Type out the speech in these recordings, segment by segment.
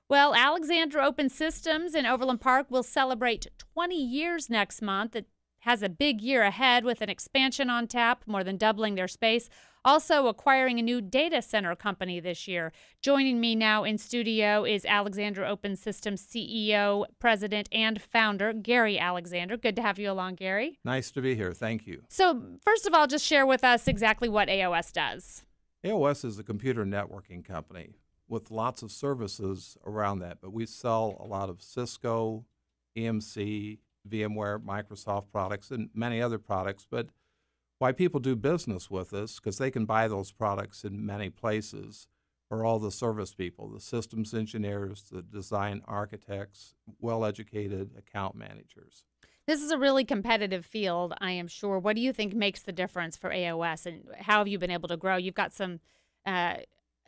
Well, Alexandra Open Systems in Overland Park will celebrate 20 years next month. It has a big year ahead with an expansion on tap, more than doubling their space. Also acquiring a new data center company this year. Joining me now in studio is Alexandra Open Systems CEO, president, and founder, Gary Alexander. Good to have you along, Gary. Nice to be here. Thank you. So, first of all, just share with us exactly what AOS does. AOS is a computer networking company with lots of services around that, but we sell a lot of Cisco, EMC, VMware, Microsoft products, and many other products. But why people do business with us, because they can buy those products in many places, are all the service people, the systems engineers, the design architects, well-educated account managers. This is a really competitive field, I am sure. What do you think makes the difference for AOS, and how have you been able to grow? You've got some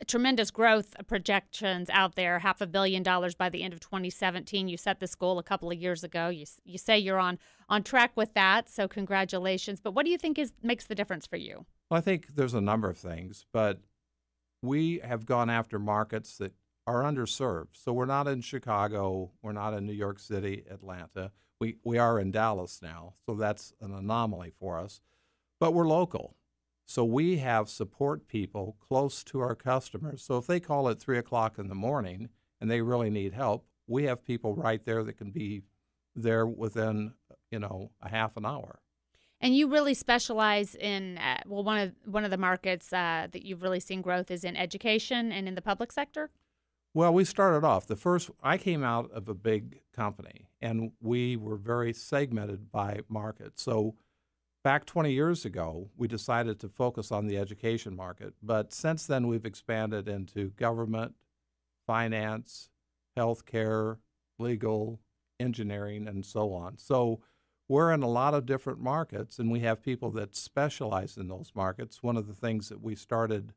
tremendous growth projections out there, $500 million by the end of 2017. You set this goal a couple of years ago. You say you're on track with that, so congratulations. But what do you think makes the difference for you? Well, I think there's a number of things, but we have gone after markets that are underserved. So we're not in Chicago, we're not in New York City, Atlanta. We are in Dallas now, so that's an anomaly for us. But we're local. So we have support people close to our customers. So if they call at 3 o'clock in the morning and they really need help, we have people right there that can be there within, a half an hour. And you really specialize in, one of the markets that you've really seen growth is in education and in the public sector? Well, we started off, I came out of a big company, and we were very segmented by market. So back 20 years ago, we decided to focus on the education market. But since then, we've expanded into government, finance, healthcare, legal, engineering, and so on. So we're in a lot of different markets, and we have people that specialize in those markets. One of the things that we started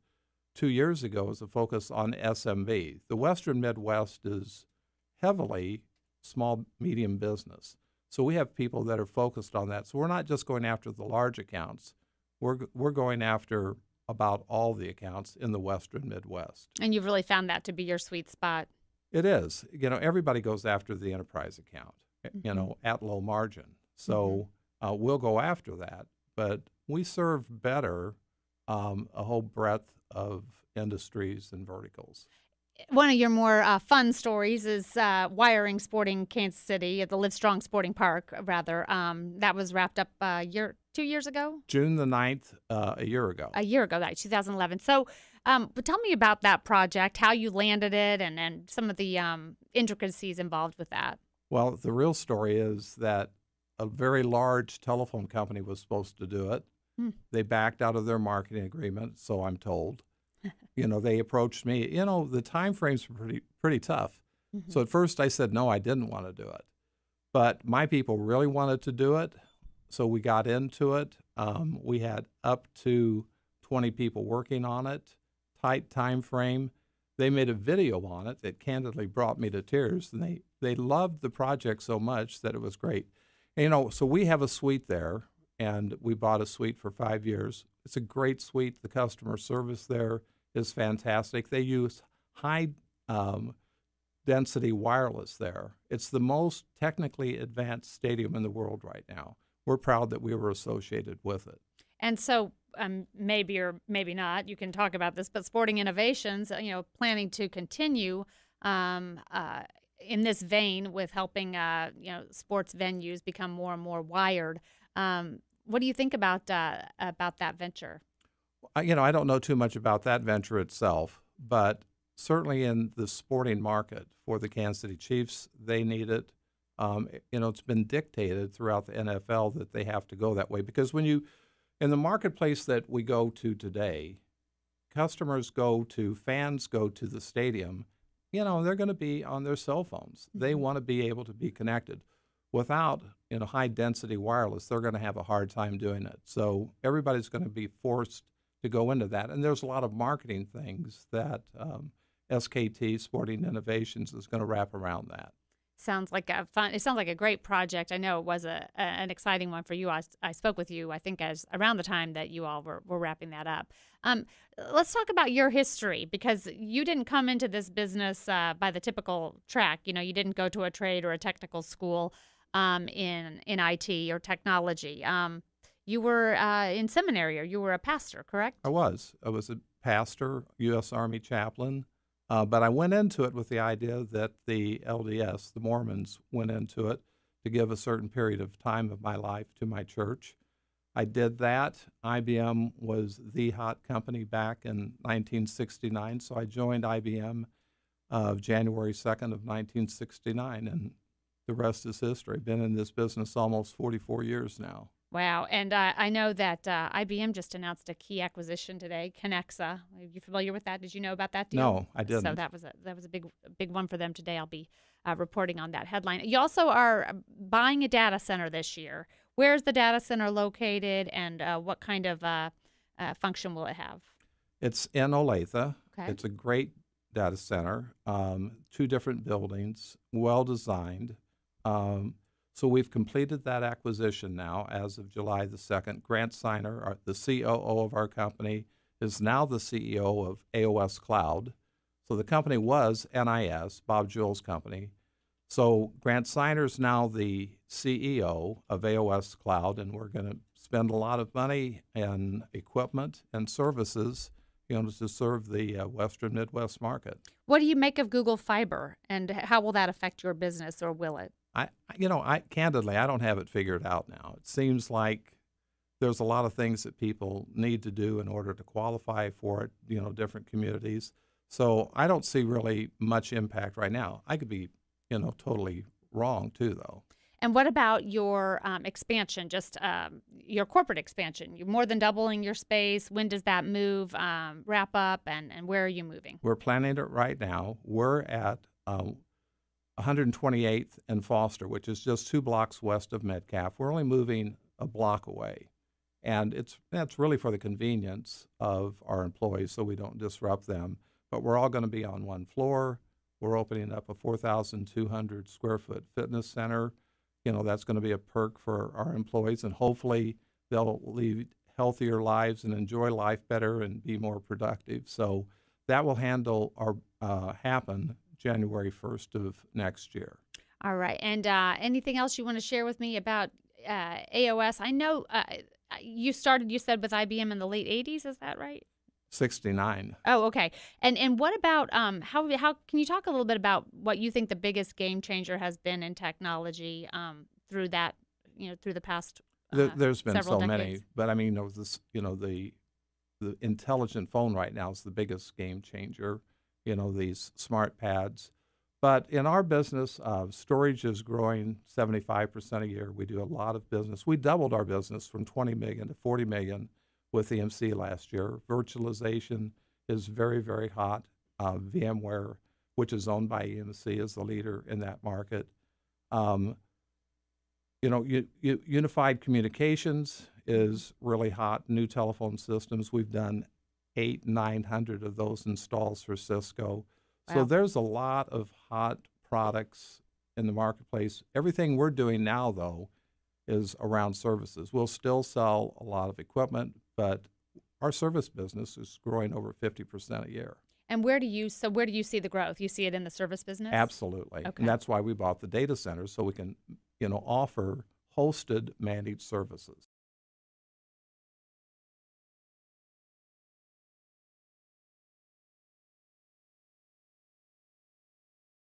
2 years ago is a focus on SMB. The Western Midwest is heavily small, medium business. So we have people that are focused on that. So we're not just going after the large accounts. We're going after about all the accounts in the Western Midwest. And you've really found that to be your sweet spot. It is. Everybody goes after the enterprise account, Mm-hmm. At low margin. So we'll go after that. But we serve better a whole breadth of industries and verticals. One of your more fun stories is wiring Sporting Kansas City at the Livestrong Sporting Park, rather. That was wrapped up 2 years ago? June the 9th, a year ago. A year ago, 2011. So but tell me about that project, how you landed it, and some of the intricacies involved with that. Well, the real story is that a very large telephone company was supposed to do it. They backed out of their marketing agreement, so I'm told. They approached me. The time frames were pretty tough. Mm-hmm. So at first I said, no, I didn't want to do it. But my people really wanted to do it, so we got into it. We had up to 20 people working on it, tight time frame. They made a video on it that candidly brought me to tears, and they loved the project so much that it was great. And, so we have a suite there, and we bought a suite for 5 years. It's a great suite. The customer service there is fantastic. They use high density wireless there. It's the most technically advanced stadium in the world right now. We're proud that we were associated with it. And so maybe or maybe not, you can talk about this, but Sporting Innovations, planning to continue in this vein with helping, sports venues become more and more wired. What do you think about that venture? I don't know too much about that venture itself, but certainly in the sporting market for the Kansas City Chiefs, they need it. It's been dictated throughout the NFL that they have to go that way because in the marketplace that we go to today, fans go to the stadium, they're going to be on their cell phones. They want to be able to be connected. Without high density wireless, they're going to have a hard time doing it. So everybody's going to be forced to go into that. And there's a lot of marketing things that SKT, Sporting Innovations, is going to wrap around that. Sounds like a fun. It sounds like a great project. I know it was an exciting one for you. I spoke with you, I think, as around the time that you all were wrapping that up. Let's talk about your history, because you didn't come into this business by the typical track. You know, you didn't go to a trade or a technical school in IT or technology. You were in seminary, or you were a pastor, correct? I was. I was a pastor, U.S. Army chaplain. But I went into it with the idea that the LDS, the Mormons, went into it to give a certain period of time of my life to my church. I did that. IBM was the hot company back in 1969, so I joined IBM January 2nd of 1969, and the rest is history. Been in this business almost 44 years now. Wow. And I know that IBM just announced a key acquisition today, Connexa. Are you familiar with that? Did you know about that deal? No, I didn't. So that was a big one for them today. I'll be reporting on that headline. You also are buying a data center this year. Where's the data center located, and what kind of function will it have? It's in Olathe. Okay. It's a great data center, 2 different buildings, well designed. So we've completed that acquisition now as of July the 2nd. Grant Seiner, the COO of our company, is now the CEO of AOS Cloud. So the company was NIS, Bob Jewell's company. So Grant Seiner is now the CEO of AOS Cloud, and we're going to spend a lot of money in equipment and services, to serve the Western Midwest market. What do you make of Google Fiber, and how will that affect your business, or will it? Candidly, I don't have it figured out now. It seems like there's a lot of things that people need to do in order to qualify for it, different communities. So I don't see really much impact right now. I could be, totally wrong too, though. And what about your expansion, just your corporate expansion? You're more than doubling your space. When does that move wrap up, and where are you moving? We're planning it right now. We're at 128th and Foster, which is just 2 blocks west of Metcalf. We're only moving a block away. And that's really for the convenience of our employees so we don't disrupt them. But we're all going to be on one floor. We're opening up a 4,200 square foot fitness center. That's going to be a perk for our employees, and hopefully they'll lead healthier lives and enjoy life better and be more productive. So that will happen January 1st of next year. All right. And anything else you want to share with me about AOS? I know you said, with IBM in the late 80s. Is that right? 69. Oh, okay. And what about how can you talk a little bit about what you think the biggest game changer has been in technology through that, through the past There's been so decades? many, but I mean, the intelligent phone right now is the biggest game changer. These smart pads. But in our business, storage is growing 75% a year. We do a lot of business. We doubled our business from 20 million to 40 million with EMC last year. Virtualization is very, very hot. VMware, which is owned by EMC, is the leader in that market. Unified communications is really hot. New telephone systems. We've done 900 of those installs for Cisco. Wow. So there's a lot of hot products in the marketplace. Everything we're doing now, though, is around services. We'll still sell a lot of equipment, but our service business is growing over 50% a year. And where do you see the growth? You see it in the service business? Absolutely. Okay. And that's why we bought the data centers, so we can, offer hosted managed services.